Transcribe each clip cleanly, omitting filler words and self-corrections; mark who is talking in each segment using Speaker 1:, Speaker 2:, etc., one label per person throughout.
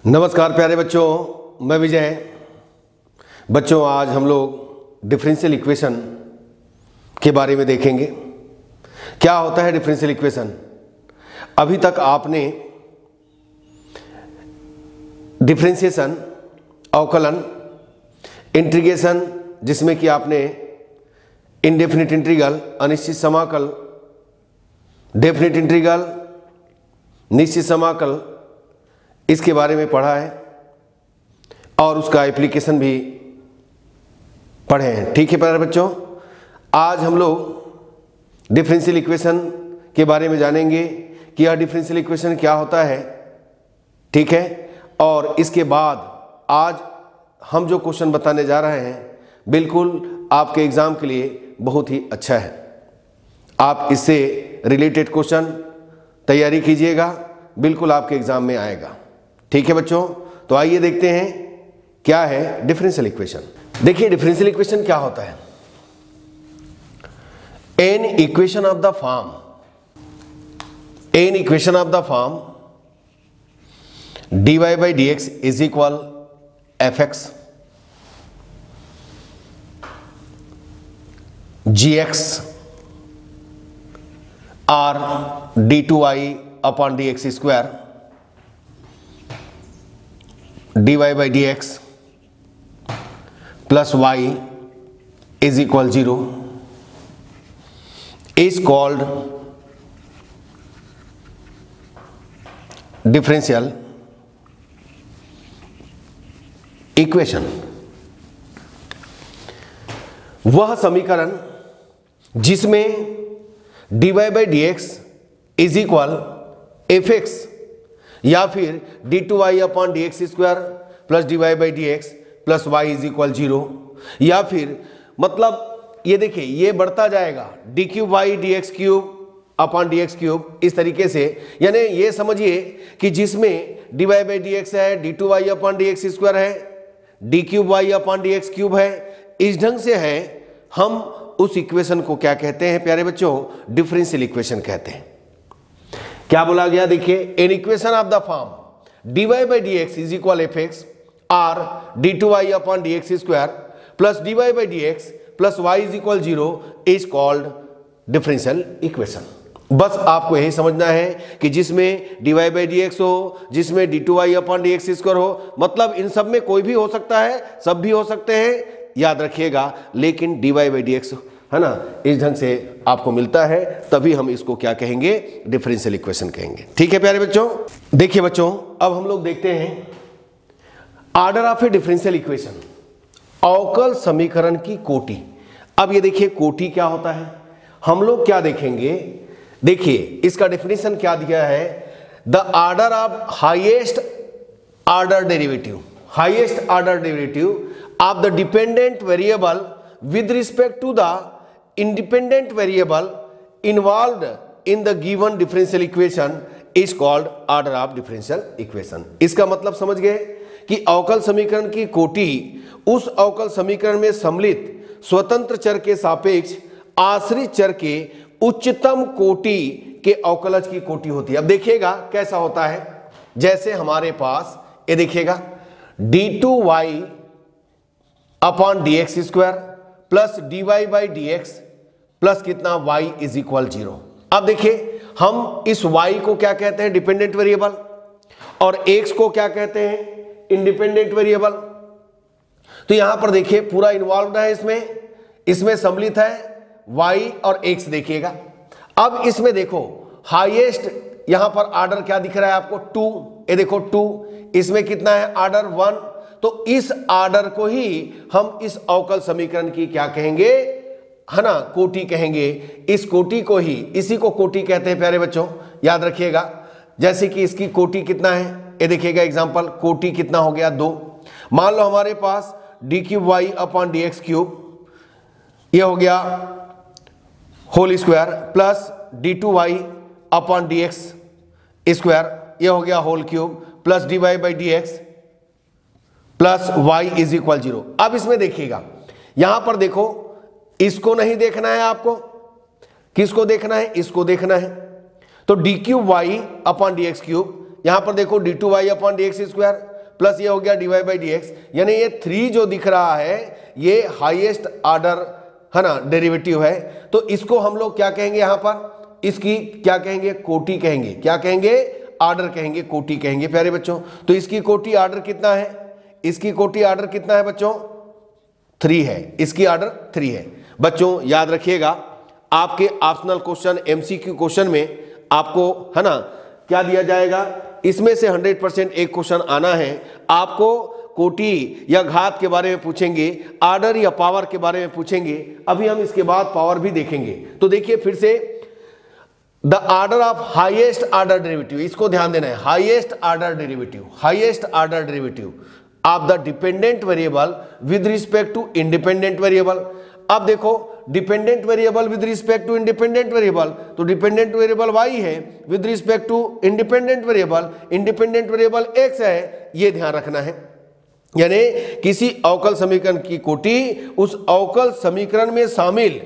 Speaker 1: नमस्कार प्यारे बच्चों, मैं विजय। बच्चों, आज हम लोग डिफरेंशियल इक्वेशन के बारे में देखेंगे। क्या होता है डिफरेंशियल इक्वेशन? अभी तक आपने डिफरेंशिएशन, अवकलन, इंटीग्रेशन, जिसमें कि आपने इनडेफिनिट इंटीग्रल, अनिश्चित समाकल, डेफिनिट इंटीग्रल, निश्चित समाकल, इसके बारे में पढ़ा है और उसका एप्लीकेशन भी पढ़े हैं। ठीक है प्यारे बच्चों, आज हम लोग डिफरेंशियल इक्वेशन के बारे में जानेंगे कि यह डिफरेंशियल इक्वेशन क्या होता है। ठीक है, और इसके बाद आज हम जो क्वेश्चन बताने जा रहे हैं बिल्कुल आपके एग्जाम के लिए बहुत ही अच्छा है। आप इससे रिलेटेड क्वेश्चन तैयारी कीजिएगा, बिल्कुल आपके एग्जाम में आएगा। ठीक है बच्चों, तो आइए देखते हैं क्या है डिफरेंशियल इक्वेशन। देखिए डिफरेंशियल इक्वेशन क्या होता है। An equation of the form dy by dx is equal fx gx or d2y upon dx square dy by dx plus y is equal 0 is called differential equation. वह समीकरण जिसमें dy by dx is equal fx या फिर d2y upon dx square plus dy by dx plus y is equal 0, या फिर मतलब ये देखिए ये बढ़ता जाएगा d cube y dx cube upon dx cube, इस तरीके से। यानी ये समझिए कि जिसमें dy by dx है, d2y अपॉन dx स्क्वायर है, d cube y upon dx cube है, इस ढंग से है। हम उस इक्वेशन को क्या कहते हैं प्यारे बच्चों? डिफरेंशियल इक्वेशन कहते हैं। क्या बोला गया? देखिए, an equation of the form dy by dx is equal fx और d2y upon dx square plus dy by dx plus y is equal 0 is called differential equation. बस आपको यही समझना है कि जिसमें dy by dx हो, जिसमें d2y अपॉन dx स्क्वायर हो, मतलब इन सब में कोई भी हो सकता है, सब भी हो सकते हैं, याद रखिएगा। लेकिन dy by dx है ना, इस ढंग से आपको मिलता है, तभी हम इसको क्या कहेंगे? डिफरेंशियल इक्वेशन कहेंगे। ठीक है प्यारे बच्चों, देखिए बच्चों, अब हम लोग देखते हैं order of A differential equation, अवकल समीकरण की कोटि। अब ये देखिए कोटि क्या होता है, हम लोग क्या देखेंगे। देखिए इसका डेफिनेशन क्या दिया है? The order of highest order derivative of the dependent variable with respect to the independent variable involved in the given differential equation is called order of differential equation। इसका मतलब समझ गए कि अवकल समीकरण की कोटि उस अवकल समीकरण में सम्मिलित स्वतंत्र चर के सापेक्ष आश्रित चर के उच्चतम कोटि के अवकलज की कोटि होती है। अब देखिएगा कैसा होता है। जैसे हमारे पास ये देखिएगा d2y upon dx square plus dy by dx plus कितना y इज इक्वल 0। अब देखिए हम इस y को क्या कहते हैं? डिपेंडेंट वेरिएबल, और x को क्या कहते हैं? Independent variable. तो यहां पर देखिए पूरा इन्वॉल्व है, इसमें सम्मिलित है y और x। देखिएगा अब इसमें देखो हाईएस्ट यहां पर ऑर्डर क्या दिख रहा है आपको? 2। ये देखो 2, इसमें कितना है? ऑर्डर 1। तो इस ऑर्डर को ही हम इस अवकल समीकरण की क्या कहेंगे? है ना, कोटि कहेंगे। इस कोटि को ही, इसी को कोटि कहते हैं प्यारे बच्चों, याद रखिएगा। जैसे कि इसकी कोटि कितना है, ये देखिएगा एग्जांपल, कोटि कितना हो गया? 2। मान लो हमारे पास d cube y upon dx cube, ये हो गया whole square, plus d2y upon dx square, ये हो गया whole cube, plus dy by dx plus y is equal 0। अब इसमें देखिएगा, यहां पर देखो, इसको नहीं देखना है आपको, किसको देखना है? इसको देखना है। तो D cube Y upon D X cube, यहां पर देखो d2y upon dx square plus ये हो गया dy बाई dx, यानी ये 3 जो दिख रहा है ये हाईएस्ट ऑर्डर है ना डेरिवेटिव है। तो इसको हम लोग क्या कहेंगे, यहां पर इसकी क्या कहेंगे, कोटि कहेंगे। क्या कहेंगे, ऑर्डर कहेंगे, कोटि कहेंगे प्यारे बच्चों। तो इसकी कोटि ऑर्डर कितना है, इसकी कोटि ऑर्डर कितना है बच्चों, 3 है, इसकी ऑर्डर 3 है। बच्चों याद रखिएगा आपके ऑप्शनल क्वेश्चन एमसीक्यू क्वेश्चन में आपको है ना क्या दिया जाएगा, इसमें से 100% एक क्वेश्चन आना है। आपको कोटि या घात के बारे में पूछेंगे, ऑर्डर या पावर के बारे में पूछेंगे। अभी हम इसके बाद पावर भी देखेंगे। तो देखिए फिर से, the order of highest order derivative, इसको ध्यान देना है, highest order derivative, highest order derivative of the dependent variable with respect to independent variable. अब देखो dependent variable with respect to independent variable, तो डिपेंडेंट वेरिएबल y है, with respect to independent variable x है, ये ध्यान रखना है। यानी किसी अवकल समीकरण की कोटि उस अवकल समीकरण में शामिल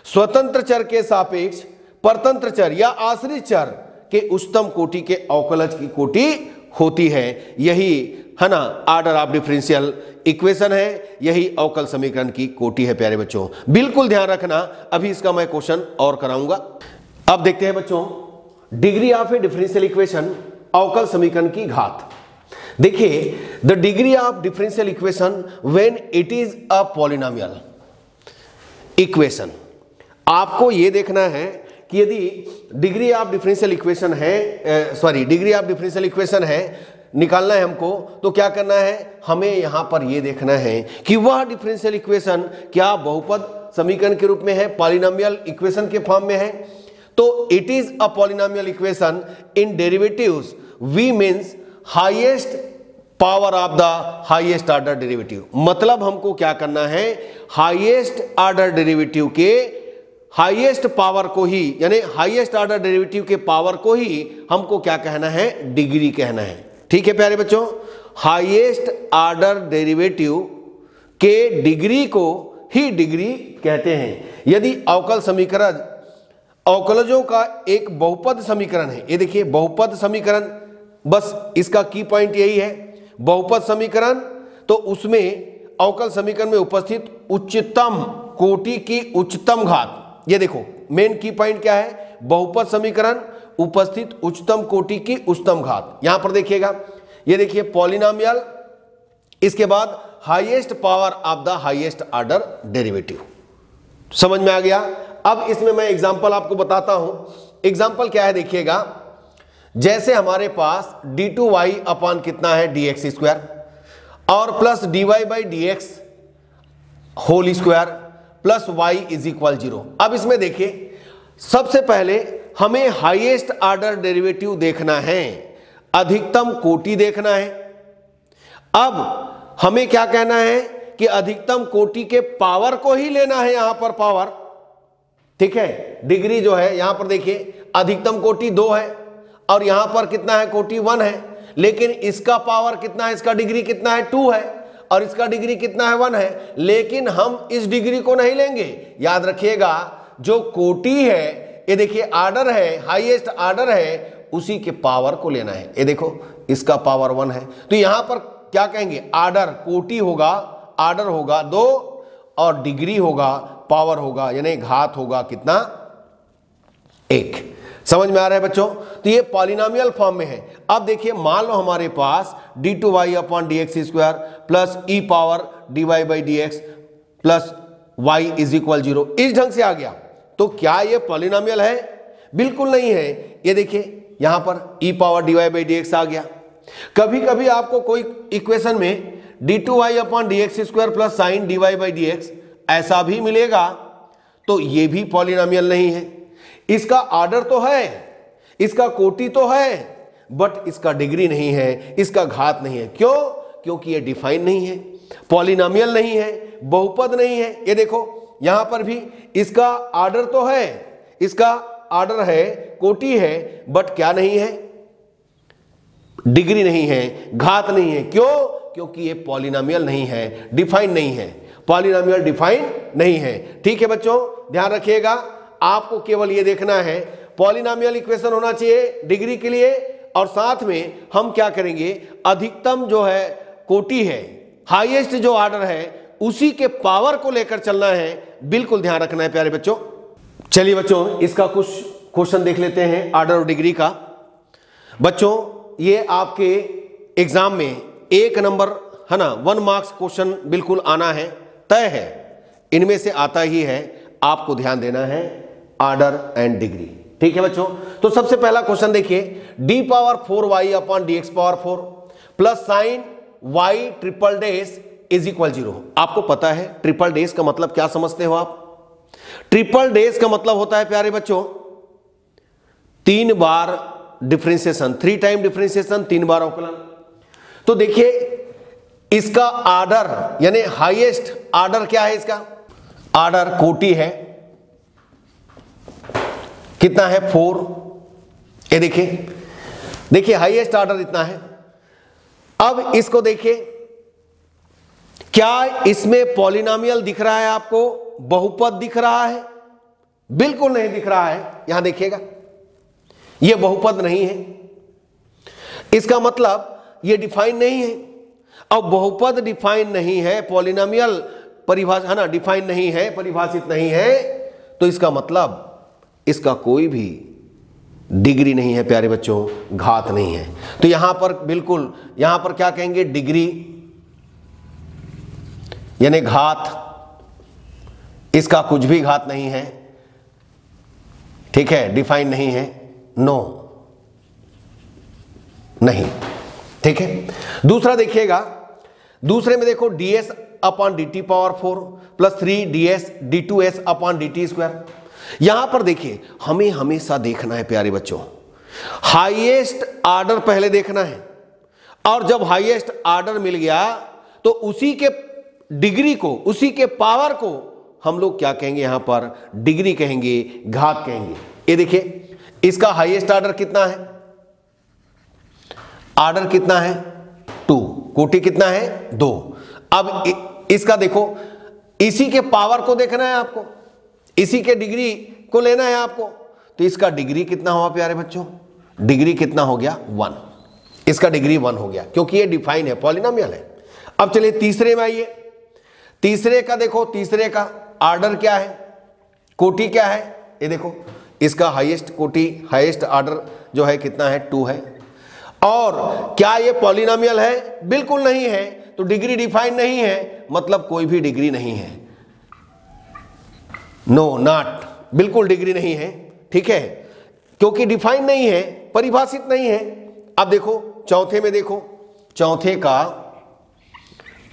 Speaker 1: स्वतंत्र चर के सापेक्ष परतंत्र चर या आश्रित चर के उच्चतम कोटि के अवकलज की कोटि होती है। यही है ना ऑर्डर ऑफ डिफरेंशियल इक्वेशन है, यही अवकल समीकरण की कोटि है प्यारे बच्चों, बिल्कुल ध्यान रखना। अभी इसका मैं क्वेश्चन और कराऊंगा। अब देखते हैं बच्चों, degree of A differential equation, अवकल समीकरण की घात। देखिए the degree of differential equation when it is a polynomial equation. आपको यह देखना है कि यदि डिग्री ऑफ डिफरेंशियल इक्वेशन है, डिग्री ऑफ डिफरेंशियल इक्वेशन है, निकालना है हमको, तो क्या करना है, हमें यहां पर यह देखना है कि वह डिफरेंशियल इक्वेशन क्या बहुपद समीकरण के रूप में है, पॉलिनोमियल इक्वेशन के फॉर्म में है। तो it is a polynomial equation in derivatives we means highest power of the highest order derivative. मतलब हमको क्या करना है, हाईएस्ट ऑर्डर डेरिवेटिव के हाईएस्ट पावर को ही, यानी हाईएस्ट ऑर्डर डेरिवेटिव के पावर को ही हमको क्या कहना है, डिग्री कहना है। ठीक है प्यारे बच्चों, हाईएस्ट ऑर्डर डेरिवेटिव के डिग्री को ही डिग्री कहते हैं। यदि अवकल समीकरण अवकलजों का एक बहुपद समीकरण है, ये देखिए बहुपद समीकरण, बस इसका की पॉइंट यही है, बहुपद समीकरण, तो उसमें अवकल समीकरण में उपस्थित उच्चतम कोटि की उच्चतम घात, ये देखो मेन की पॉइंट क्या है, बहुपद समीकरण उपस्थित उच्चतम कोटि की उच्चतम घात। यहां पर देखिएगा, ये देखिए पॉलिनोमियल, इसके बाद highest power of the highest order derivative. समझ में आ गया। अब इसमें मैं एग्जांपल आपको बताता हूं। एग्जांपल क्या है देखिएगा, जैसे हमारे पास d2y अपॉन कितना है dx स्क्वायर और plus dy by dx whole square plus y is equal 0। अब इसमें देखिए सबसे पहले हमें हाईएस्ट ऑर्डर डेरिवेटिव देखना है, अधिकतम कोटि देखना है। अब हमें क्या कहना है कि अधिकतम कोटि के पावर को ही लेना है, यहां पर पावर, ठीक है। डिग्री जो है यहां पर देखिए अधिकतम कोटि 2 है और यहां पर कितना है, कोटि 1 है, लेकिन इसका पावर कितना है, इसका डिग्री कितना है, 2 है और इसका डिग्री कितना है, 1 है। लेकिन हम इस डिग्री को नहीं लेंगे। याद रखिएगा जो कोटि है, ये देखिए ऑर्डर है, हाईएस्ट ऑर्डर है, उसी के पावर को लेना है। ये देखो इसका पावर 1 है, तो यहां पर क्या कहेंगे, ऑर्डर, कोटि होगा, ऑर्डर होगा 2 और डिग्री होगा, पावर होगा, यानी घात होगा कितना, 1। समझ में आ रहा है बच्चों। तो ये पॉलिनोमियल फॉर्म में है। अब देखिए मान लो हमारे पास d2y upon dx square plus e power dy by dx plus y is equal 0, इस ढंग से आ गया। तो क्या ये पॉलिनोमियल है? बिल्कुल नहीं है। ये देखिए यहां पर e power dy by dx आ गया। कभी कभी आपको कोई इक्वेशन में d2y upon dx square plus sign dy by dx ऐसा भी मिलेगा, तो ये भी पॉलिनोमियल नहीं है। इसका ऑर्डर तो है, इसका कोटि तो है, बट इसका डिग्री नहीं है, इसका घात नहीं है। क्यों? क्योंकि ये डिफाइन नहीं है, पॉलिनोमियल नहीं है, बहुपद नहीं है। ये देखो यहां पर भी इसका ऑर्डर तो है, इसका ऑर्डर है, कोटि है, बट क्या नहीं है, डिग्री नहीं है, घात नहीं है। क्यों? क्योंकि ये पॉलिनोमियल नहीं है, डिफाइन नहीं है। पॉलिनोमियल डिफाइन नहीं है। ठीक है बच्चों, ध्यान रखिएगा। आपको केवल ये देखना है पॉलिनोमियल इक्वेशन होना चाहिए डिग्री के लिए, और साथ में हम क्या करेंगे, अधिकतम जो है कोटि है, हाईएस्ट जो ऑर्डर है उसी के पावर को लेकर चलना है, बिल्कुल ध्यान रखना है प्यारे बच्चों। चलिए बच्चों इसका कुछ क्वेश्चन देख लेते हैं ऑर्डर और डिग्री का। बच्चों ये आपके एग्जाम में 1 नंबर है ना, 1 मार्क्स क्वेश्चन बिल्कुल आना है, तय है, इनमें से आता ही है, आपको ध्यान देना है ऑर्डर एंड डिग्री। ठीक है बच्चों, तो सबसे पहला क्वेश्चन देखिए, d⁴y upon dx⁴ plus sine y triple dash is equal 0। आपको पता है ट्रिपल डेस का मतलब क्या समझते हो आप? ट्रिपल डेस का मतलब होता है प्यारे बच्चों 3 बार डिफरेंशिएशन, 3 टाइम डिफरेंशिएशन, 3 बार अवकलन। तो देखिए इसका ऑर्डर यानी हाईएस्ट ऑर्डर क्या है, इसका ऑर्डर कोटि है, कितना है 4। ये देखिए हाईएस्ट ऑर्डर इतना है। अब इसको देखिए, क्या इसमें पॉलिनोमियल दिख रहा है आपको, बहुपद दिख रहा है? बिल्कुल नहीं दिख रहा है। यहां देखिएगा यह बहुपद नहीं है, इसका मतलब यह डिफाइन नहीं है। अब बहुपद डिफाइन नहीं है, पॉलिनोमियल परिभाषा है ना डिफाइन नहीं है, परिभाषित नहीं है, तो इसका मतलब इसका कोई भी डिग्री नहीं है प्यारे बच्चों, घात नहीं है। तो यहां पर बिल्कुल, यहां पर क्या कहेंगे, डिग्री यानी घात, इसका कुछ भी घात नहीं है। ठीक है, डिफाइन नहीं है, नो नहीं। ठीक है, दूसरा देखिएगा, दूसरे में देखो ds upon dt⁴ plus 3 ds d2s upon dt²। यहां पर देखिए हमें हमेशा देखना है प्यारे बच्चों, हाईएस्ट ऑर्डर पहले देखना है, और जब हाईएस्ट ऑर्डर मिल गया तो उसी के डिग्री को, उसी के पावर को हम लोग क्या कहेंगे, यहां पर डिग्री कहेंगे, घात कहेंगे। ये देखिए इसका हाईएस्ट ऑर्डर कितना है, ऑर्डर कितना है 2, कोटि कितना है 2। अब इसका देखो, इसी के पावर को देखना है आपको, इसी के डिग्री को लेना है आपको, तो इसका डिग्री कितना हुआ प्यारे बच्चों, डिग्री कितना हो गया 1। इसका डिग्री 1 हो गया क्योंकि ये डिफाइन है, पॉलिनोमियल है। अब चलिए तीसरे में आइए, तीसरे का देखो, तीसरे का ऑर्डर क्या है, कोटि क्या है, ये देखो इसका हाईएस्ट कोटि, हाईएस्ट ऑर्डर जो है कितना है 2 है। और क्या ये पॉलिनोमियल है? बिल्कुल नहीं है। तो डिग्री डिफाइन नहीं है, मतलब कोई भी डिग्री नहीं है, नो नॉट, बिल्कुल डिग्री नहीं है। ठीक है, क्योंकि डिफाइन नहीं है, परिभाषित नहीं है। अब देखो चौथे में देखो, चौथे का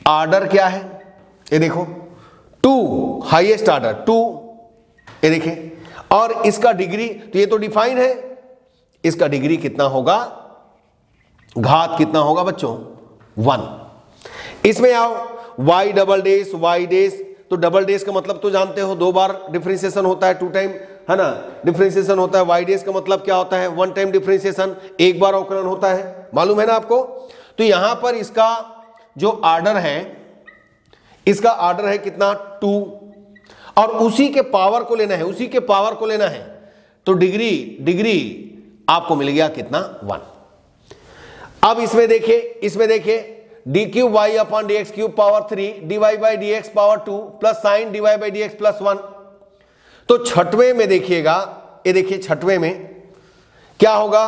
Speaker 1: ऑर्डर क्या है, ये देखो 2, हाईएस्ट ऑर्डर 2, ये देखिए, और इसका डिग्री, तो ये तो डिफाइन है, इसका डिग्री कितना होगा, घात कितना होगा बच्चों 1। इसमें आओ y डबल डेस, y डेस, तो डबल डेस का मतलब तो जानते हो 2 बार डिफरेंशिएशन होता है, 2 टाइम है ना डिफरेंशिएशन होता है। y डेस का मतलब क्या होता है, 1 टाइम डिफरेंशिएशन, 1 बार अवकलन होता है, मालूम है ना आपको। तो यहां पर इसका जो ऑर्डर है, इसका ऑर्डर है कितना 2, और उसी के पावर को लेना है, उसी के पावर को लेना है, तो डिग्री आपको मिल गया कितना 1। अब इसमें देखिए d³ upon dx³ power 3 dy by dx power 2 plus sign dy by dx plus 1। तो छठवें में देखिएगा, ये देखिए छठवें में क्या होगा,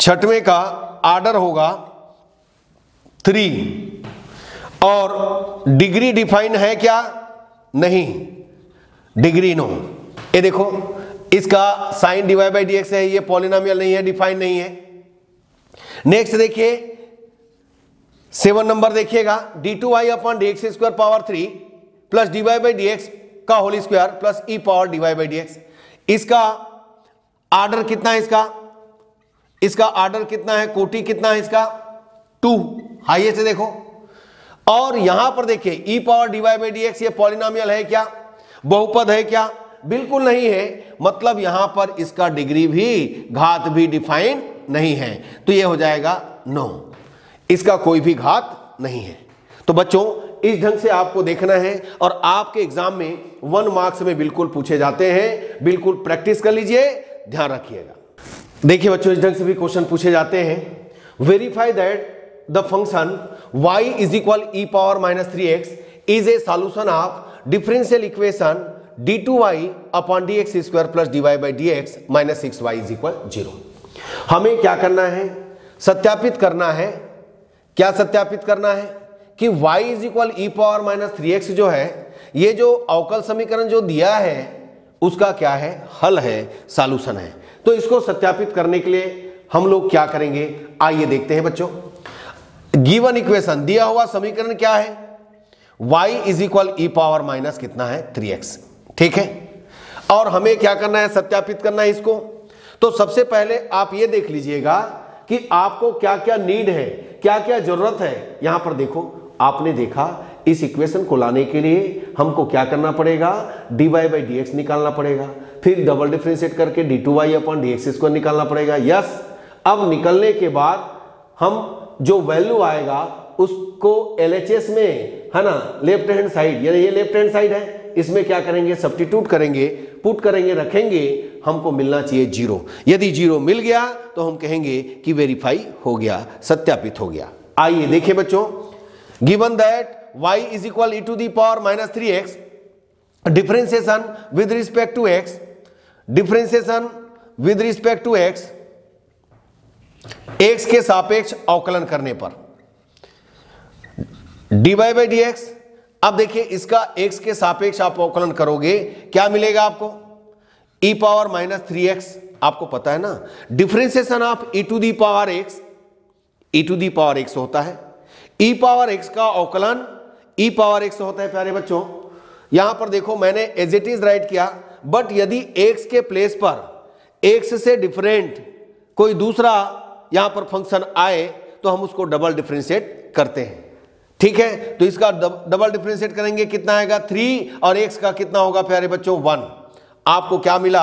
Speaker 1: छठवें का ऑर्डर होगा 3, और डिग्री डिफाइन है क्या, नहीं, डिग्री नो। ये देखो इसका साइन dy बाई dx है, ये पॉलिनोमियल नहीं है, डिफाइन नहीं है। नेक्स्ट देखिए 7 नंबर देखिएगा, d2y upon dx² power 3 plus dy by dx का whole square plus e power dy by dx। इसका ऑर्डर कितना है, इसका ऑर्डर कितना है, कोटि कितना है इसका 2, हाईएस्ट है देखो। और यहां पर देखिए e power dy by dx, ये पॉलिनोमियल है क्या, बहुपद है क्या, बिल्कुल नहीं है, मतलब यहां पर इसका डिग्री भी, घात भी डिफाइन नहीं है, तो ये हो जाएगा नो, इसका कोई भी घात नहीं है। तो बच्चों इस ढंग से आपको देखना है, और आपके एग्जाम में 1 मार्क्स में बिल्कुल पूछे जाते हैं, बिल्कुल प्रैक्टिस कर लीजिए, ध्यान रखिएगा। देखिए बच्चों, इस ढंग से भी क्वेश्चन पूछे जाते हैं। Verify that the function y is equal E power minus 3x is a solution of differential equation d2y upon dx square plus dy by dx minus 6y is equal 0। हमें क्या करना है? सत्यापित करना है। क्या सत्यापित करना है? कि y is equal E power minus 3x जो है, ये जो अवकल समीकरण जो दिया है उसका क्या है? हल है, सॉल्यूशन है। तो इसको सत्यापित करने के लिए हम लोग क्या करेंगे, आइए देखते हैं बच्चों। गिवन इक्वेशन, दिया हुआ समीकरण क्या है? y is equal E power minus कितना है? 3x। ठीक है, और हमें क्या करना है? सत्यापित करना है इसको। तो सबसे पहले आप ये देख लीजिएगा कि आपको क्या क्या नीड है, क्या क्या जरूरत है। यहां पर देखो, आपने देखा इस इक्वेशन को लाने के लिए हमको क्या करना पड़ेगा? dy बाई dx निकालना पड़ेगा, फिर डबल डिफरेंशिएट करके d2y अपॉन dx स्क्वायर निकालना पड़ेगा। यस, अब निकलने के बाद हम जो वैल्यू आएगा उसको LHS में, है ना, लेफ्ट हैंड साइड, यानी ये लेफ्ट हैंड साइड है, इसमें क्या करेंगे? सब्स्टिट्यूट करेंगे, पुट करेंगे, रखेंगे। हमको मिलना चाहिए 0। यदि 0 मिल गया तो हम कहेंगे कि वेरीफाई हो गया, सत्यापित हो गया। आइए देखिए बच्चों, given that y is equal E to the power minus 3x, differentiation with respect to x, differentiation with respect to x, x के सापेक्ष अवकलन करने पर dy बाई dx। अब देखिए, इसका x के सापेक्ष आप अवकलन करोगे, क्या मिलेगा आपको? e पावर माइनस 3x, आपको पता है ना, differentiation of e to the power x, e to the power x होता है, e पावर x का अवकलन e पावर x होता है। प्यारे बच्चों, यहां पर देखो मैंने एज इट इज राइट किया, बट यदि x के प्लेस पर x से डिफरेंट कोई दूसरा यहां पर फंक्शन आए तो हम उसको डबल डिफरेंशिएट करते हैं। ठीक है, तो इसका डबल डिफरेंशिएट करेंगे, कितना आएगा? 3, और x का कितना होगा प्यारे बच्चों? 1। आपको क्या मिला?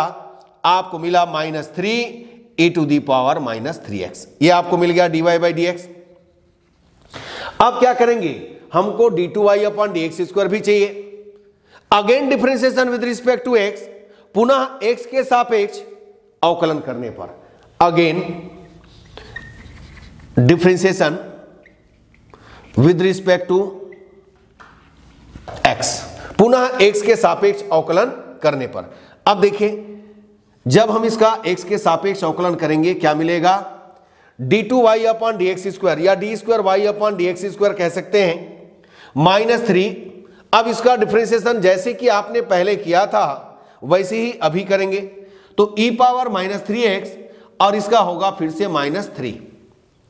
Speaker 1: आपको मिला minus 3 e to the power minus 3x। ये आपको मिल गया dy बाई dx। अब क्या करेंगे? हमको d2y अपॉन dx स्क्वायर भी चाहिए। Again differentiation with respect to x, पुनः x के सापेक्ष अवकलन करने पर, again differentiation with respect to x, पुनः x के सापेक्ष अवकलन करने पर। अब देखिए, जब हम इसका x के सापेक्ष अवकलन करेंगे क्या मिलेगा? d2y अपॉन dx स्क्वायर, या d square y upon dx square कह सकते हैं, माइनस 3। अब इसका डिफरेंशिएशन जैसे कि आपने पहले किया था वैसे ही अभी करेंगे, तो e पावर माइनस 3x, और इसका होगा फिर से माइनस 3।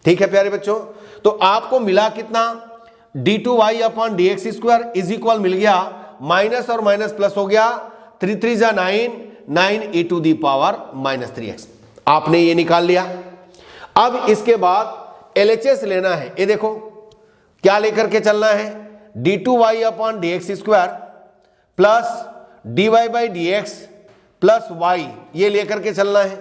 Speaker 1: ठीक है प्यारे बच्चों, तो आपको मिला कितना? d2y upon dx square is equal मिल गया, माइनस और माइनस प्लस हो गया, 3 3 जा 9, 9 e to the power minus 3x। आपने ये निकाल लिया। अब इसके बाद LHS लेना है। ये देखो क्या लेकर के चलना है? d2y upon dx square plus dy by dx plus y, ये लेकर के चलना है।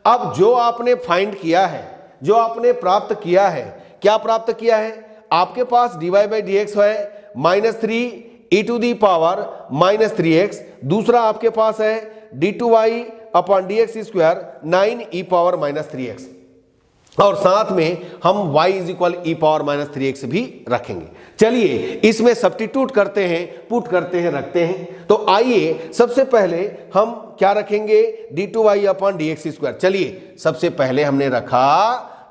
Speaker 1: अब जो आपने फाइंड किया है, जो आपने प्राप्त किया है, क्या प्राप्त किया है? आपके पास dy बाई dx है minus 3 e to the power minus 3x, दूसरा आपके पास है d2y upon dx square 9 e power minus 3x, और साथ में हम y is equal E power minus 3x भी रखेंगे। चलिए इसमें सब्स्टिट्यूट करते हैं, पुट करते हैं, रखते हैं। तो आइए सबसे पहले हम क्या रखेंगे? d2y upon dx square. चलिए सबसे पहले हमने रखा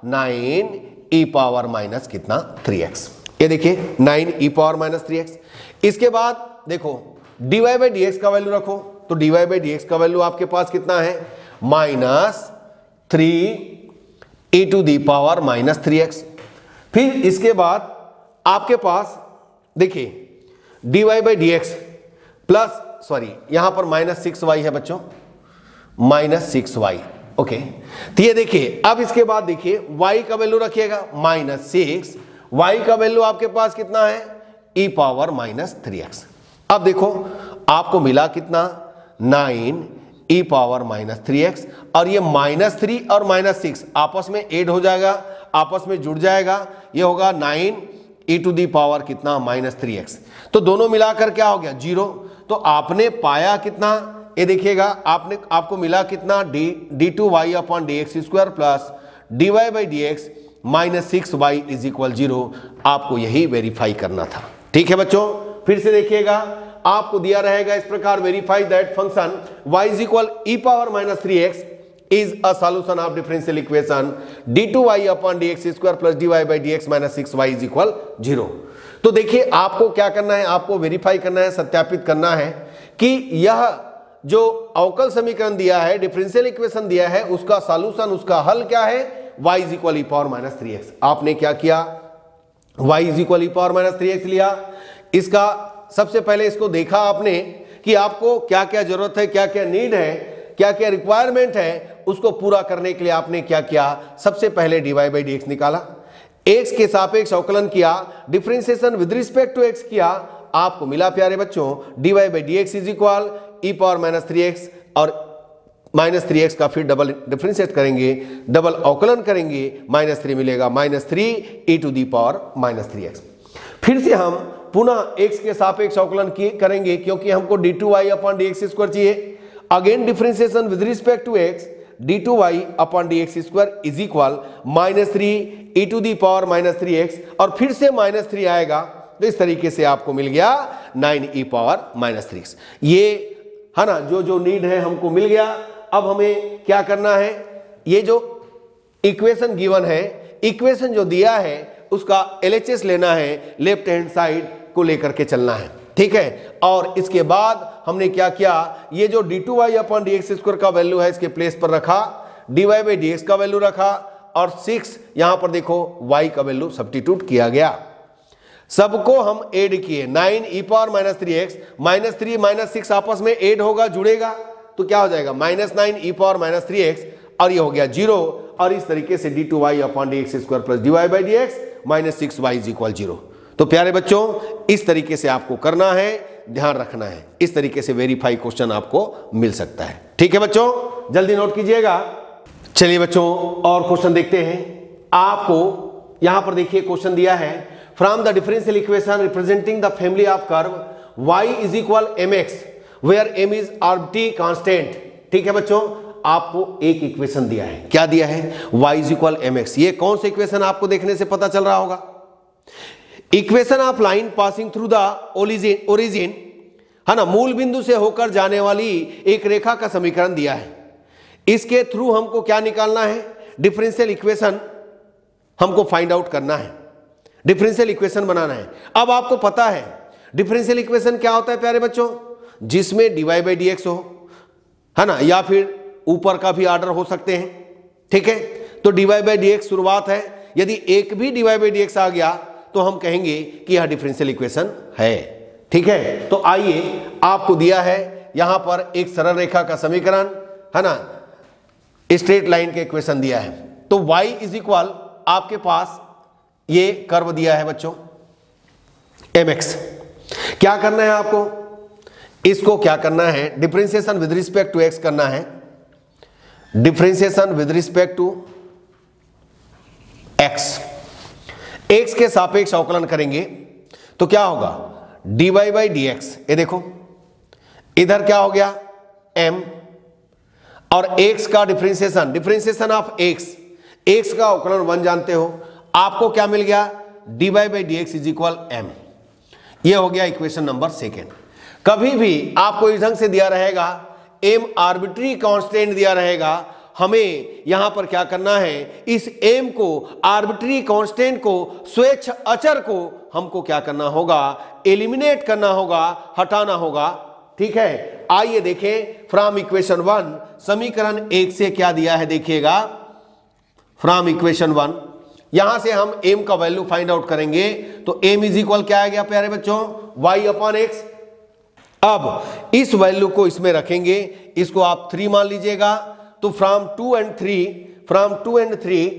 Speaker 1: 9 e पावर माइनस कितना? 3x। ये देखिए 9 e पावर माइनस 3x। इसके बाद देखो dy बाई dx का वैल्यू रखो, तो dy बाई dx का वैल्यू आपके पास कितना है? Minus 3 e to the power minus 3x। फिर इसके बाद आपके पास देखिए dy by dx plus, sorry यहां पर माइनस 6y है बच्चों, माइनस 6y। ओके, तो ये देखिए, अब इसके बाद देखिए y का वैल्यू रखिएगा माइनस 6, y का वैल्यू आपके पास कितना है? e power minus 3x। अब देखो आपको मिला कितना? 9 e पावर माइनस 3x, और ये माइनस 3 और माइनस 6 आपस में ऐड हो जाएगा, आपस में जुड़ जाएगा, ये होगा 9 e टू दी पावर कितना? Minus 3x। तो दोनों मिलाकर क्या हो गया? 0। तो आपने पाया कितना? ये देखिएगा आपको मिला कितना d2y upon dx square plus dy by dx minus 6y is equal 0। आपको यही वेरीफाई करना था। ठीक है बच्चों, फिर से देखिएगा, आपको दिया रहेगा इस प्रकार, verify that function y is equal e power minus 3x is a solution of differential equation d2y upon dx square plus dy by dx minus 6y is equal 0। तो देखिए आपको क्या करना है, आपको वेरीफाई करना है, सत्यापित करना है कि यह जो अवकल समीकरण दिया है, डिफरेंशियल इक्वेशन दिया है, उसका सॉल्यूशन, उसका हल क्या है, y is equal E power minus 3x। आपने क्या किया, y is equal E power minus 3x लिया। इसका सबसे पहले इसको देखा आपने कि आपको क्या क्या जरूरत है, क्या क्या नीड है, क्या क्या रिक्वायरमेंट है, उसको पूरा करने के लिए आपने क्या किया, सबसे पहले dy बाई dx निकाला, x के सापेक्ष अवकलन किया, differentiation with respect to x किया, आपको मिला प्यारे बच्चों dy by dx is equal E power minus 3x, और माइनस 3x का फिर डबल डिफरेंशिएट करेंगे, डबल अवकलन करेंगे, माइनस 3 मिलेगा, minus 3 E to the power minus 3x। फिर से हम पुनः x के सापेक्ष अवकलन करेंगे क्योंकि हमको d2y अपॉन dx स्क्वायर चाहिए। Again differentiation with respect to x, d2y upon dx square is equal minus 3 E to the power minus 3x, और फिर से माइनस 3 आएगा, तो इस तरीके से आपको मिल गया 9 ई पावर माइनस 3x। ये है ना, जो नीड है हमको मिल गया। अब हमें क्या करना है, ये जो इक्वेशन गिवन है, इक्वेशन जो दिया है उसका LHS लेना है, लेफ्ट हैंड साइड को लेकर के चलना है। ठीक है, और इसके बाद हमने क्या किया, ये जो d2y अपॉन dx स्क्वायर का वैल्यू है इसके प्लेस पर रखा, dy बाई dx का वैल्यू रखा, और 6 यहां पर देखो y का वैल्यू सब्स्टिट्यूट किया गया। सबको हम ऐड किए, 9 e power minus 3x, minus 3 minus 6 आपस में ऐड होगा, जुड़ेगा, तो क्या हो जाएगा minus 9 e power minus 3x, और ये हो गया 0, और इस तरीके से d2y upon dx square plus dy by dx minus 6y is equal 0। तो प्यारे बच्चों इस तरीके से आपको करना है, ध्यान रखना है, इस तरीके से वेरीफाई क्वेश्चन आपको मिल सकता है। ठीक है बच्चों, जल्दी नोट कीजिएगा। चलिए बच्चों और क्वेश्चन देखते हैं। आपको यहां पर देखिए क्वेश्चन दिया है, from the differential equation representing the family of curve y is equal mx where m is arbitrary constant. ठीक है बच्चों, आपको एक इक्वेशन दिया है, क्या दिया है, y इज इक्वल mx। ये कौन सा इक्वेशन आपको देखने से पता चल रहा होगा, equation of line passing through the origin, है ना, मूल बिंदु से होकर जाने वाली एक रेखा का समीकरण दिया है। इसके थ्रू हमको क्या निकालना है, डिफरेंशियल इक्वेशन हमको फाइंड आउट करना है, डिफरेंशियल इक्वेशन बनाना है। अब आपको पता है डिफरेंशियल इक्वेशन क्या होता है प्यारे बच्चों, जिसमें dy बाई dx हो, है ना, या फिर ऊपर का भी ऑर्डर हो सकते हैं। ठीक है, तो dy बाई dx शुरुआत है, यदि एक भी dy बाई dx आ गया तो हम कहेंगे कि यह डिफरेंशियल इक्वेशन है। ठीक है, तो आइए, आपको दिया है यहां पर एक सरल रेखा का समीकरण, है ना, स्ट्रेट लाइन के इक्वेशन दिया है। तो y इज इक्वल आपके पास ये कर्व दिया है बच्चों mx। क्या करना है आपको, इसको क्या करना है, differentiation with respect to x करना है, differentiation with respect to x के सापेक्ष अवकलन करेंगे तो क्या होगा, dy बाई dx, ये देखो इधर क्या हो गया m, और x का डिफरेंशिएशन ऑफ x का अवकलन 1 जानते हो, आपको क्या मिल गया, dy by dx is equal m। ये हो गया इक्वेशन नंबर 2। कभी भी आपको इस ढंग से दिया रहेगा, m आर्बिट्री कांस्टेंट दिया रहेगा, हमें यहां पर क्या करना है, इस m को, आर्बिट्री कांस्टेंट को, स्वेच्छ अचर को हमको क्या करना होगा, एलिमिनेट करना होगा, हटाना होगा। ठीक है, आइए देखें, फ्रॉम इक्वेशन 1, समीकरण 1 से क्या दिया है देखिएगा, फ्रॉम इक्वेशन 1, यहां से हम m का वैल्यू फाइंड आउट करेंगे, तो m इज इक्वल क्या आ गया प्यारे बच्चों, y अपॉन x। अब इस वैल्यू को इसमें रखेंगे, इसको आप 3 मान लीजिएगा, तो फ्रॉम 2 एंड 3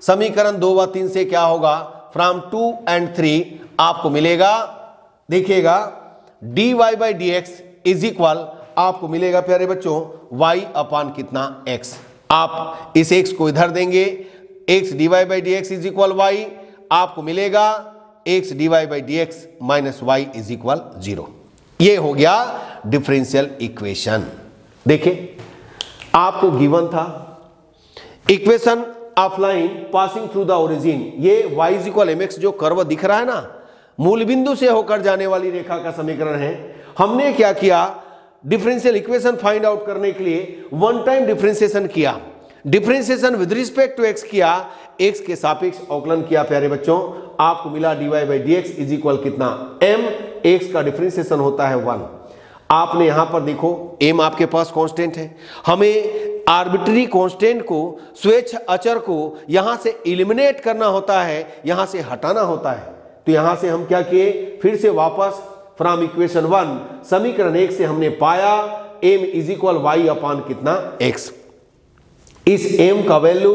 Speaker 1: समीकरण 2 व 3 से क्या होगा, फ्रॉम 2 एंड 3 आपको मिलेगा, देखिएगा dy by dx is equal आपको मिलेगा प्यारे बच्चों y अपान कितना x। आप इस x को इधर देंगे, x dy by dx is equal y, आपको मिलेगा x dy by dx minus y is equal 0। ये हो गया डिफरेंशियल इक्वेशन। देखिए आपको गिवन था equation of line passing through the origin, ये y = mx जो कर्व दिख रहा है ना, मूल बिंदु से होकर जाने वाली रेखा का समीकरण है। हमने क्या किया, डिफरेंशियल इक्वेशन फाइंड आउट करने के लिए वन टाइम डिफरेंशिएशन किया, differentiation with respect to x किया, x के सापेक्ष अवकलन किया। प्यारे बच्चों आपको मिला dy/dx इज इक्वल कितना m, x का डिफरेंशिएशन होता है 1। आपने यहां पर देखो m आपके पास कांस्टेंट है, हमें आर्बिट्री कांस्टेंट को, स्वेच्छ अचर को यहां से एलिमिनेट करना होता है, यहां से हटाना होता है। तो यहां से हम क्या किए, फिर से वापस फ्रॉम इक्वेशन 1 समीकरण 1 से हमने पाया m इज इक्वल y अपान कितना x। इस m का वैल्यू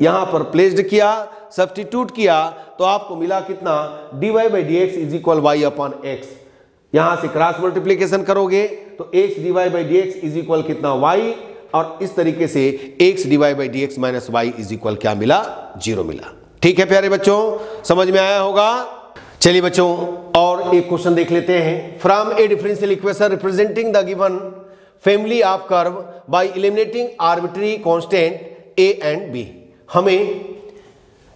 Speaker 1: यहां पर प्लेस्ड किया, सब्स्टिट्यूट किया, तो आपको मिला कितना dy/dx is equal y upon x। यहां से क्रॉस मल्टीप्लीकेशन करोगे तो x dy/dx इज इक्वल कितना y, और इस तरीके से x dy/dx minus y is equal क्या मिला, 0 मिला। ठीक है प्यारे बच्चों, समझ में आया होगा। चलिए बच्चों और एक क्वेश्चन देख लेते हैं। From A differential equation representing the given family of curve y eliminating arbitrary constant a and b। हमें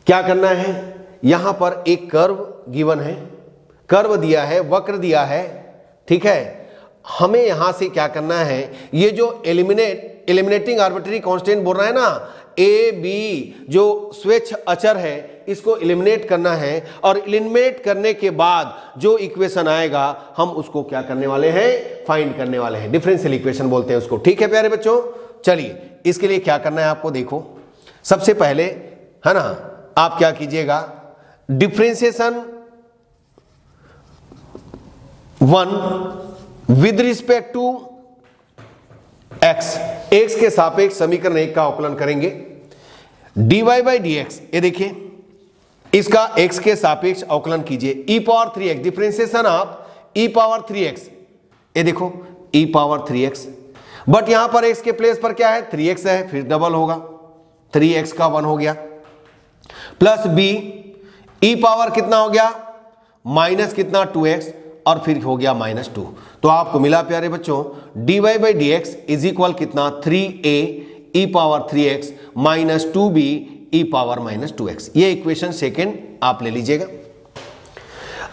Speaker 1: क्या करना है, यहां पर एक कर्व गिवन है, कर्व दिया है, वक्र दिया है, ठीक है। हमें यहां से क्या करना है, ये जो एलिमिनेटिंग आर्बिट्री कांस्टेंट बोल रहा है ना, ए बी जो स्वेच्छ अचर है, इसको एलिमिनेट करना है, और एलिमिनेट करने के बाद जो इक्वेशन आएगा हम उसको क्या करने वाले हैं, फाइंड करने वाले हैं। डिफरेंशियल इक्वेशन बोलते हैं उसको। ठीक है प्यारे बच्चों, चलिए इसके लिए क्या करना है आपको, देखो सबसे पहले है ना, आप क्या कीजिएगा, differentiation 1 with respect to x के सापेक्ष समीकरण 1 का अवकलन करेंगे। dy/dx, ये देखिए इसका x के सापेक्ष अवकलन कीजिए, e⁻3x, डिफरेंशिएशन ऑफ e⁻3x, ये देखो e⁻3x, बट यहां पर x के प्लेस पर क्या है, 3x है, फिर डबल होगा, 3x का 1 हो गया, प्लस b e⁻ कितना हो गया, माइनस कितना 2x, और फिर हो गया -2। तो आपको मिला प्यारे बच्चों dy/dx इज इक्वल कितना 3a e⁻3x minus 2b e⁻−2x। ये इक्वेशन सेकेंड आप ले लीजिएगा।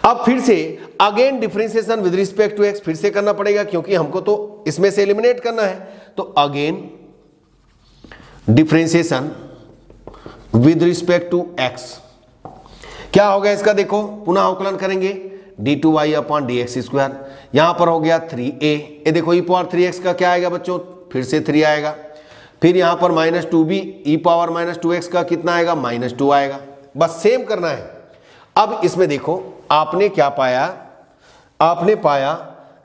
Speaker 1: अब फिर से again differentiation with respect to x फिर से करना पड़ेगा, क्योंकि हमको तो इसमें से एलिमिनेट करना है। तो again differentiation with respect to x, क्या होगा इसका, देखो पुनः अवकलन करेंगे, d2y/dx², यहां पर हो गया 3a, ये देखो e⁻3x का क्या आएगा बच्चों, फिर से 3 आएगा, फिर यहां पर -2b e⁻−2x का कितना आएगा, -2 आएगा। बस सेम करना है। अब इसमें देखो आपने क्या पाया, आपने पाया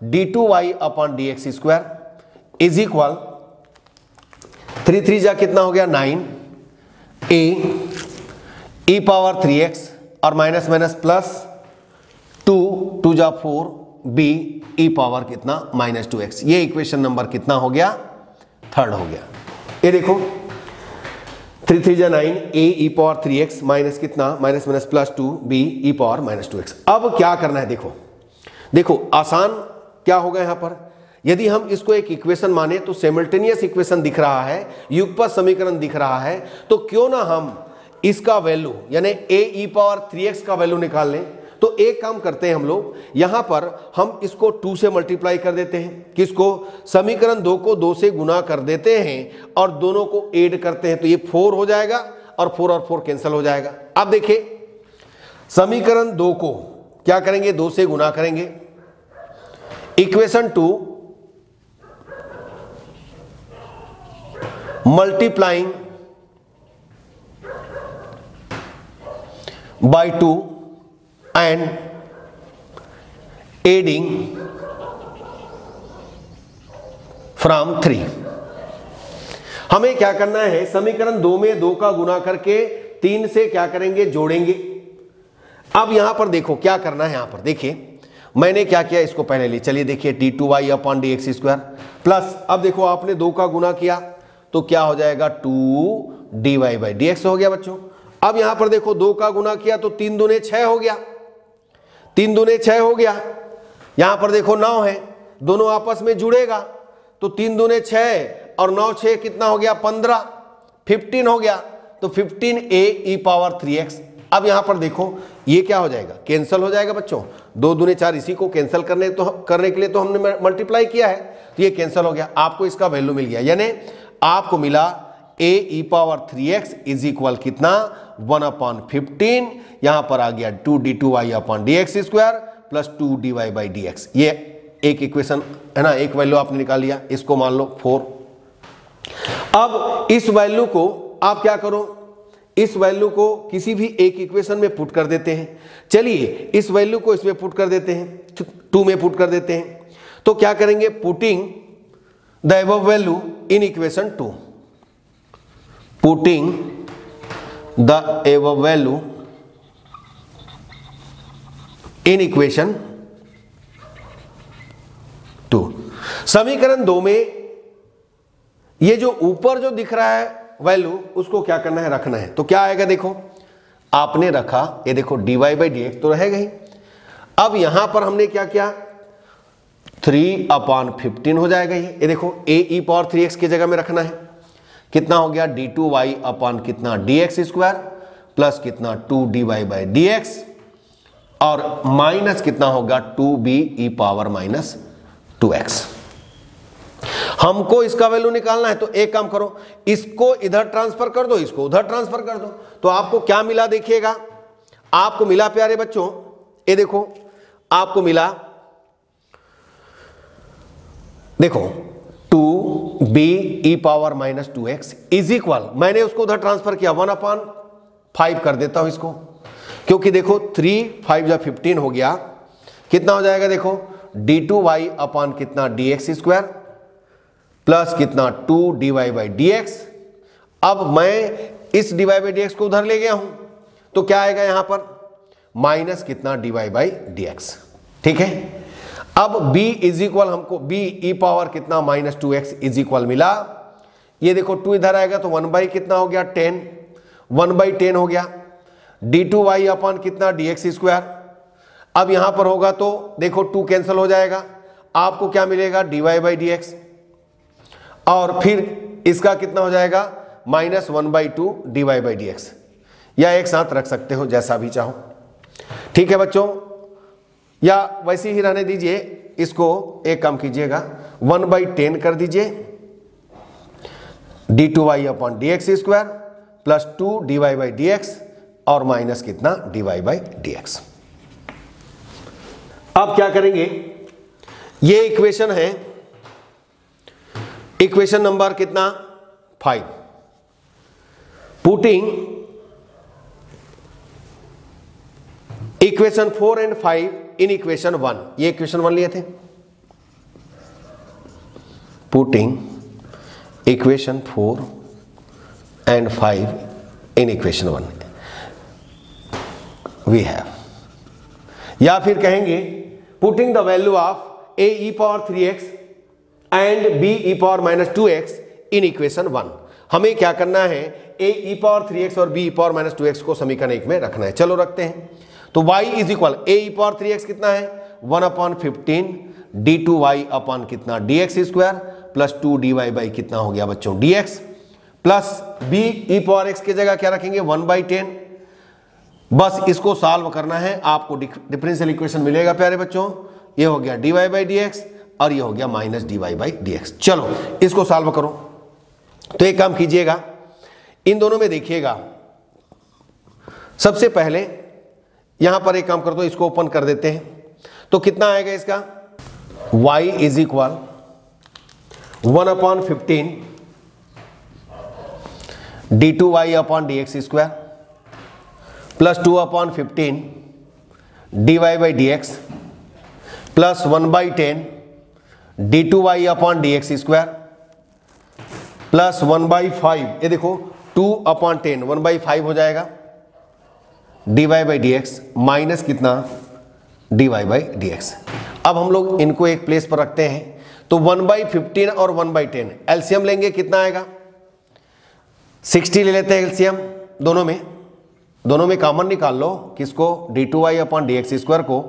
Speaker 1: d2y/dx² इज इक्वल 3 3 जा कितना हो गया 9a e⁻3x और माइनस माइनस प्लस 2 2 जा 4 b e⁻ कितना -2x। ये इक्वेशन नंबर कितना हो गया, 3rd हो गया। ये देखो 3 3 जा 9 a e⁻3x माइनस कितना minus minus plus 2 b e⁻−2x। अब क्या करना है, देखो देखो आसान क्या होगा यहां पर, यदि हम इसको एक इक्वेशन माने तो सिमल्टेनियस इक्वेशन दिख रहा है, युगपत समीकरण दिख रहा है, तो क्यों ना हम इसका वैल्यू यानी a e⁻3x का वैल्यू निकाल लें। तो एक काम करते हैं हम लोग, यहां पर हम इसको 2 से मल्टीप्लाई कर देते हैं, किसको, समीकरण 2 को 2 से गुना कर देते हैं और दोनों को ऐड करते हैं, तो ये 4 हो जाएगा और 4 और 4 कैंसिल हो जाएगा। अब देखिए समीकरण 2 को क्या करेंगे, 2 से गुना करेंगे, equation 2 multiplying by 2 and adding from 3। हमें क्या करना है, समीकरण 2 में 2 का गुना करके 3 से क्या करेंगे, जोड़ेंगे। अब यहां पर देखो क्या करना है, यहां पर देखिए मैंने क्या किया, इसको पहले ले चलिए, देखिए d2y/dx² प्लस, अब देखो आपने 2 का गुना किया तो क्या हो जाएगा 2 dy/dx हो गया बच्चों। अब यहां पर देखो 2 का गुना किया तो 3 दूने 6 हो गया, 3 दूने 6 हो गया, यहां पर देखो 9 है, दोनों आपस में जुड़ेगा तो 3 दूने 6 और 9 6 कितना हो गया 15, 15 हो गया, तो 15a e पावर 3x। अब यहां पर देखो ये क्या हो जाएगा, कैंसिल हो जाएगा बच्चों, 2 दूने 4, इसी को कैंसिल करने के लिए तो हमने मल्टीप्लाई किया है, तो ये कैंसिल हो गया, आपको इसका वैल्यू मिल गया, यानी आपको मिला a e power 3x is equal कितना 1/15, यहां पर आ गया 2d2y upon dx square plus 2dy by dx। ये एक इक्वेशन है ना, एक वैल्यू आपने निकाल लिया, इसको मान लो 4। अब इस वैल्यू को आप क्या करो, इस वैल्यू को किसी भी एक इक्वेशन में पुट कर देते हैं। चलिए इस वैल्यू को इसमें पुट कर देते हैं, 2 में पुट कर देते हैं। तो क्या करेंगे, putting the above value in equation 2, putting the above value in equation 2। समीकरण 2 में ये जो ऊपर जो दिख रहा है वैल्यू, उसको क्या करना है, रखना है। तो क्या आएगा, देखो आपने रखा, ये देखो dy बाई dx तो रहेगा ही। अब यहां पर हमने क्या किया, 3/15 हो जाएगा ये देखो a e पावर 3x की जगह में रखना है, कितना हो गया d2y अपॉन कितना dx स्क्वायर प्लस कितना 2dy बाई dx और माइनस कितना होगा 2b e power minus 2x। हमको इसका वैल्यू निकालना है, तो एक काम करो, इसको इधर ट्रांसफर कर दो, इसको उधर ट्रांसफर कर दो, तो आपको क्या मिला देखिएगा, आपको मिला प्यारे बच्चों, ये देखो आपको मिला, देखो 2b e power minus 2x is equal, मैंने उसको उधर ट्रांसफर किया 1/5 कर देता हूं इसको, क्योंकि देखो 3 5 जा 15 हो गया, कितना हो जाएगा देखो d2y अपॉन कितना dx स्क्वायर प्लस कितना 2dy बाई dx। अब मैं इस dy बाई dx को उधर ले गया हूं, तो क्या आएगा यहां पर माइनस कितना dy बाई dx, ठीक है। अब b इज इक्वल, हमको b e पावर कितना माइनस 2x इज इक्वल मिला, ये देखो 2 इधर आएगा तो 1 बाई कितना हो गया 10, 1/10 हो गया, d2y अपॉन कितना dx स्क्वायर। अब यहां पर होगा तो देखो 2 कैंसिल हो जाएगा, आपको क्या मिलेगा dy बाई dx, और फिर इसका कितना हो जाएगा -1/2 dy बाई dx, या एक साथ रख सकते हो जैसा भी चाहो, ठीक है बच्चों, या वैसे ही रहने दीजिए, इसको एक काम कीजिएगा 1/10 कर दीजिए d2y upon dx square plus 2dy by dx और माइनस कितना dy बाई dx। अब क्या करेंगे, ये इक्वेशन है, इक्वेशन नंबर कितना 5, putting equation 4 and 5 in equation 1, ये इक्वेशन 1 लिए थे, putting equation 4 and 5 in equation 1 we have, या फिर कहेंगे putting the value of a e power 3x and b e power minus 2x in equation 1। हमें क्या करना है, a e पावर 3x और b e power minus 2x को समीकरण 1 में रखना है। चलो रखते हैं, तो y is equal a e power 3x कितना है 1/15 d2y अपॉन कितना dx square plus 2dy by कितना हो गया बच्चों dx plus b e power x की जगह क्या रखेंगे 1/10। बस इसको सॉल्व करना है, आपको डिफरेंशियल इक्वेशन मिलेगा प्यारे बच्चों, ये हो गया dy बाई dx और ये हो गया माइनस dy बाई dx। चलो इसको सॉल्व करो, तो एक काम कीजिएगा, इन दोनों में देखिएगा, सबसे पहले यहां पर एक काम कर दो, इसको ओपन कर देते हैं, तो कितना आएगा इसका y is equal 1/15 d2y upon dx square plus 2/15 dy by dx plus 1/10 d2y upon dx square plus 1/5, ये देखो 2/10 1/5 हो जाएगा dy बाई dx माइनस कितना dy बाई dx। अब हम लोग इनको एक प्लेस पर रखते हैं, तो 1/15 और 1/10 एलसीएम लेंगे, कितना आएगा 60 ले लेते हैं एलसीएम, दोनों में कॉमन निकाल लो, किसको d2y अपॉन dx स्क्वायर को,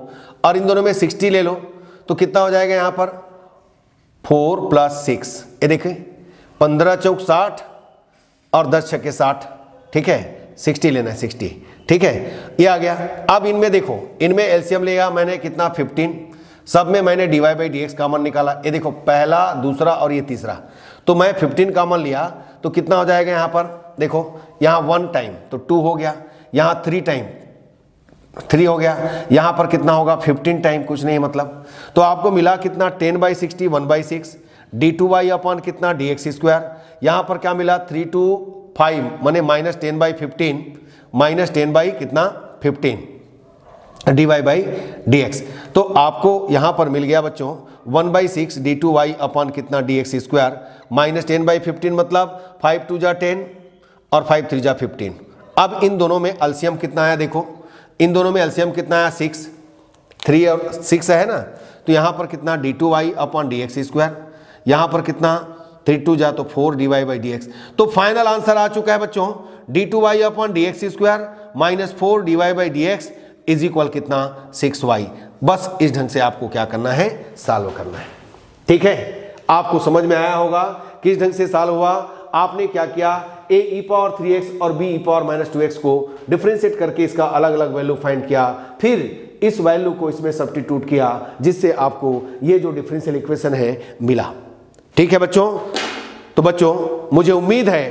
Speaker 1: और इन दोनों में 60 ले लो, तो कितना हो जाएगा यहाँ पर 4 + 6, ये देखें 15 चौक 60 और 10 छक्के 60, ठीक है 60 लेना है 60, ठीक है ये आ गया। अब इनमें देखो, इनमें एलसीएम लिया मैंने कितना 15, सब में मैंने dy/dx कॉमन निकाला, ये देखो पहला दूसरा और ये तीसरा, तो मैं 15 कॉमन लिया तो कितना हो जाएगा यहाँ पर, देखो यहाँ 1 टाइम तो 2 हो गया, यहाँ 3 टाइम 3 हो गया, यहाँ पर कितना होगा 15 टाइम, कुछ नहीं मतलब, तो आपको मिला कितना 10/60 1/6 d2y अपन कितना dx², यहाँ पर क्या मिला 3 to 5 माने -10/15 -10 कितना 15 dy/dx, तो आपको यहाँ पर मिल गया बच्चों 1/6 d2y अपन कितना dx² -10/15 मतलब 5 2 जा 10 और 5 3 जा 15। अब इन दोनों में एलसीएम कितना आया, देखो इन दोनों में एलसीएम कितना आया 6, 3 और 6 है ना, तो यहाँ पर कितना d2y अपन dx², यहाँ पर कितना 3 2 जा तो 4 dy/dx, तो फाइनल आंसर आ चुका है बच्चों d2y upon dx² -4 dy/dx is equal कितना 6y। बस इस ढंग से आपको क्या करना है, सॉल्व करना है, ठीक है। आपको समझ में आया होगा किस ढंग से सॉल्व हुआ, आपने क्या किया ae⁴x और be⁻²x को डिफरेंशिएट करके इसका अलग अलग वैल्यू फाइंड किया, फिर इस वैल्यू को इसमें सब्स्टिट्यूट किया जिससे आपको ये जो डिफरेंशियल इक्वेशन है मिला, ठीक है बच्चों। तो बच्चों मुझे उम्मीद है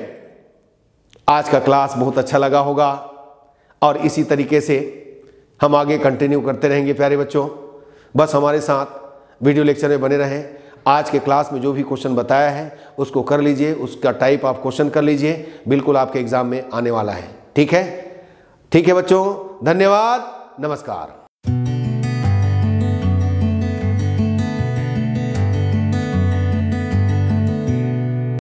Speaker 1: आज का क्लास बहुत अच्छा लगा होगा और इसी तरीके से हम आगे कंटिन्यू करते रहेंगे प्यारे बच्चों, बस हमारे साथ वीडियो लेक्चर में बने रहें। आज के क्लास में जो भी क्वेश्चन बताया है उसको कर लीजिए, उसका टाइप आप क्वेश्चन कर लीजिए, बिल्कुल आपके एग्जाम में आने वाला है, ठीक है बच्चों, धन्यवाद, नमस्कार।